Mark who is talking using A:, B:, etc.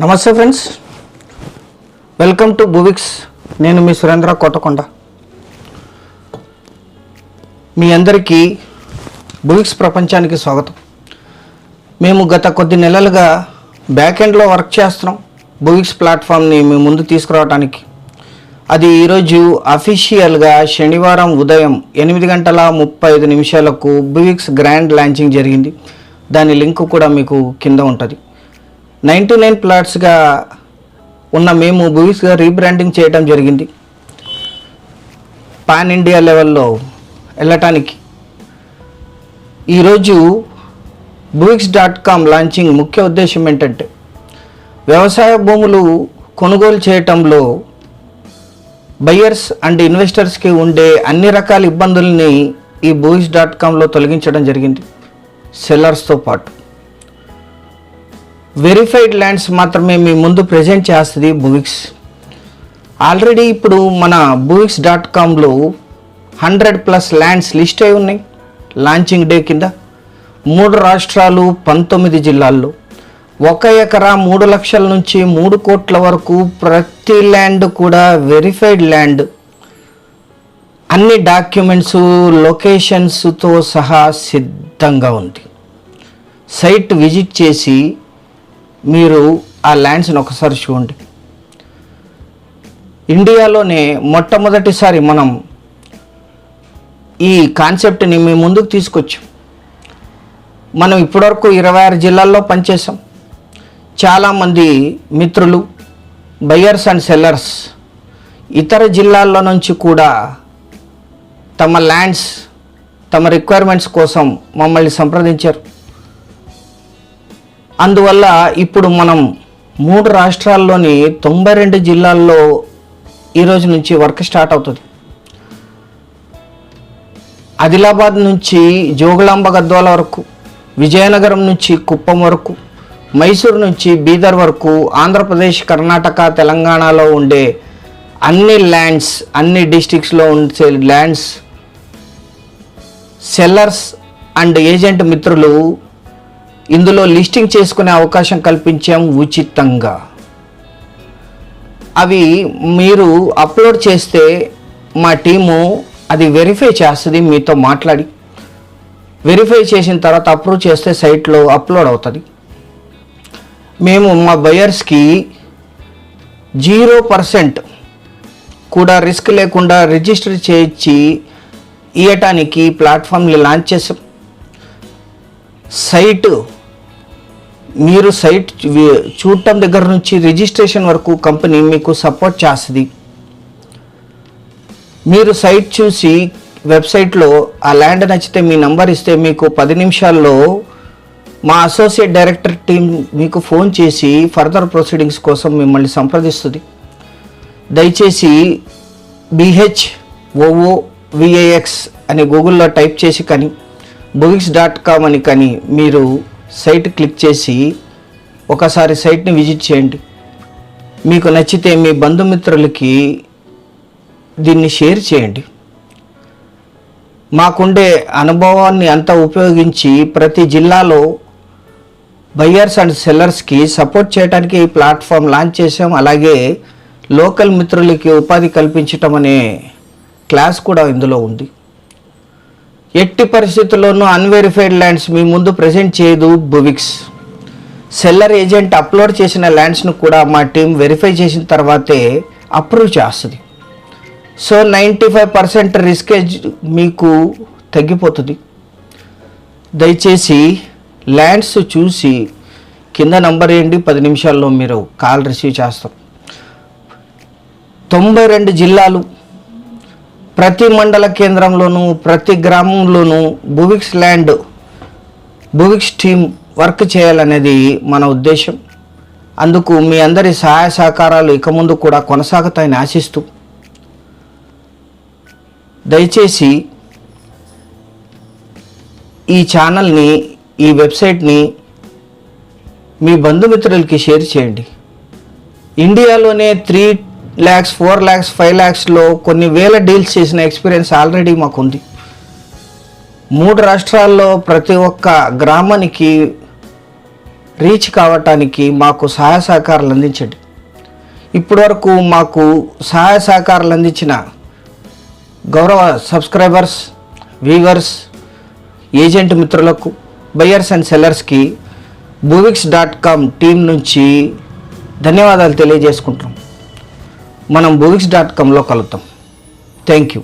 A: నమస్తే friends, welcome to బువిక్స్. నేను మీ సురేంద్ర కోటకొండ. మీ అందరికీ బువిక్స్ ప్రపంచానికి స్వాగతం. మేము గత కొద్ది నెలలుగా బ్యాక్ ఎండ్లో వర్క్ చేస్తున్నాం బువిక్స్ ప్లాట్ఫామ్ని మీ ముందు తీసుకురావడానికి. అది ఈరోజు అఫీషియల్గా శనివారం ఉదయం 8:35 బువిక్స్ గ్రాండ్ లాంచింగ్ జరిగింది. దాని లింక్ కూడా మీకు కింద ఉంటుంది. 99 ప్లాట్స్గా ఉన్న మేము బువిక్స్గా రీబ్రాండింగ్ చేయడం జరిగింది. పాన్ ఇండియా లెవెల్లో వెళ్ళటానికి ఈరోజు buvix.com లాంచింగ్ ముఖ్య ఉద్దేశం ఏంటంటే, వ్యవసాయ భూములు కొనుగోలు చేయటంలో బయ్యర్స్ అండ్ ఇన్వెస్టర్స్కి ఉండే అన్ని రకాల ఇబ్బందుల్ని ఈ buvix.comలో తొలగించడం జరిగింది. సెల్లర్స్తో పాటు వెరిఫైడ్ ల్యాండ్స్ మాత్రమే మీ ముందు ప్రజెంట్ చేస్తుంది బువిక్స్. ఆల్రెడీ ఇప్పుడు మన buvix.comలో 100+ ల్యాండ్స్ లిస్ట్ అయి ఉన్నాయి. లాంచింగ్ డే కింద 3 రాష్ట్రాలు 19 జిల్లాల్లో 1 ఎకరా 3 లక్షల నుంచి 3 కోట్ల వరకు ప్రతి ల్యాండ్ కూడా వెరిఫైడ్ ల్యాండ్, అన్ని డాక్యుమెంట్స్ లొకేషన్స్తో సహా సిద్ధంగా ఉంది. సైట్ విజిట్ చేసి మీరు ఆ ల్యాండ్స్ని ఒకసారి చూడండి. ఇండియాలోనే మొట్టమొదటిసారి మనం ఈ కాన్సెప్ట్ని మీ ముందుకు తీసుకొచ్చాం. మనం ఇప్పటివరకు 26 జిల్లాల్లో పనిచేసాం. చాలామంది మిత్రులు బయ్యర్స్ అండ్ సెల్లర్స్ ఇతర జిల్లాల్లో నుంచి కూడా తమ ల్యాండ్స్, తమ రిక్వైర్మెంట్స్ కోసం మమ్మల్ని సంప్రదించారు. అందువల్ల ఇప్పుడు మనం 3 రాష్ట్రాల్లోని 92 జిల్లాల్లో ఈరోజు నుంచి వర్క్ స్టార్ట్ అవుతుంది. ఆదిలాబాద్ నుంచి జోగులాంబ గద్వాల వరకు, విజయనగరం నుంచి కుప్పం వరకు, మైసూరు నుంచి బీదర్ వరకు, ఆంధ్రప్రదేశ్, కర్ణాటక, తెలంగాణలో ఉండే అన్ని ల్యాండ్స్, అన్ని డిస్ట్రిక్ట్స్లో ఉండే ల్యాండ్స్ సెల్లర్స్ అండ్ ఏజెంట్ మిత్రులు ఇందులో లిస్టింగ్ చేసుకునే అవకాశం కల్పించాం ఉచితంగా. అవి మీరు అప్లోడ్ చేస్తే మా టీము అది వెరిఫై చేస్తుంది. మీతో మాట్లాడి వెరిఫై చేసిన తర్వాత అప్రూవ్ చేస్తే సైట్లో అప్లోడ్ అవుతుంది. మేము మా బయర్స్కి 0% కూడా రిస్క్ లేకుండా రిజిస్టర్ చేయించి ఇవ్వటానికి ప్లాట్ఫామ్ని లాంచ్ చేసాం. మీరు సైట్ చూడటం దగ్గర నుంచి రిజిస్ట్రేషన్ వరకు కంపెనీ మీకు సపోర్ట్ చేస్తుంది. మీరు సైట్ చూసి వెబ్సైట్లో ఆ ల్యాండ్ నచ్చితే మీ నంబర్ ఇస్తే మీకు 10 నిమిషాల్లో మా అసోసియేట్ డైరెక్టర్ టీం మీకు ఫోన్ చేసి ఫర్దర్ ప్రొసీడింగ్స్ కోసం మిమ్మల్ని సంప్రదిస్తుంది. దయచేసి BHOOVIX అని గూగుల్లో టైప్ చేసి కానీ buvix.com అని కానీ మీరు సైట్ క్లిక్ చేసి ఒకసారి సైట్ని విజిట్ చేయండి. మీకు నచ్చితే మీ బంధుమిత్రులకి దీన్ని షేర్ చేయండి. మాకుండే అనుభవాన్ని అంతా ఉపయోగించి ప్రతి జిల్లాలో బయ్యర్స్ అండ్ సెల్లర్స్కి సపోర్ట్ చేయడానికి ఈ ప్లాట్ఫామ్ లాంచ్ చేసాం. అలాగే లోకల్ మిత్రులకి ఉపాధి కల్పించటం అనే క్లాస్ కూడా ఇందులో ఉంది. ఎట్టి పరిస్థితుల్లోనూ అన్వెరిఫైడ్ ల్యాండ్స్ మీ ముందు ప్రజెంట్ చేయదు బువిక్స్. సెల్లర్ ఏజెంట్ అప్లోడ్ చేసిన ల్యాండ్స్ను కూడా మా టీం వెరిఫై చేసిన తర్వాతే అప్రూవ్ చేస్తుంది. సో 95% రిస్కేజ్ మీకు తగ్గిపోతుంది. దయచేసి ల్యాండ్స్ చూసి కింద నంబర్ వేయండి. 10 నిమిషాల్లో మీరు కాల్ రిసీవ్ చేస్తారు. 92 జిల్లాలు, ప్రతి మండల కేంద్రంలోనూ, ప్రతి గ్రామంలోనూ బువిక్స్ ల్యాండ్, బువిక్స్ టీమ్ వర్క్ చేయాలనేది మన ఉద్దేశం. అందుకు మీ అందరి సహాయ సహకారాలు ఇక ముందు కూడా కొనసాగుతాయని ఆశిస్తూ, దయచేసి ఈ ఛానల్ని, ఈ వెబ్సైట్ని మీ బంధుమిత్రులకి షేర్ చేయండి. ఇండియాలోనే 3 lakhs, 4 lakhs, 5 lakhsలో కొన్ని వేల డీల్స్ చేసిన ఎక్స్పీరియన్స్ ఆల్రెడీ మాకుంది. 3 రాష్ట్రాల్లో ప్రతి ఒక్క గ్రామానికి రీచ్ కావటానికి మాకు సహాయ సహకారాలు అందించండి. ఇప్పటివరకు మాకు సహాయ సహకారాలు అందించిన గౌరవ సబ్స్క్రైబర్స్, వ్యూవర్స్, ఏజెంట్ మిత్రులకు, బయ్యర్స్ అండ్ సెల్లర్స్కి buvix.com టీం నుంచి ధన్యవాదాలు తెలియజేసుకుంటాం. మనం buvix.comలో కలుద్దాం. Thank you.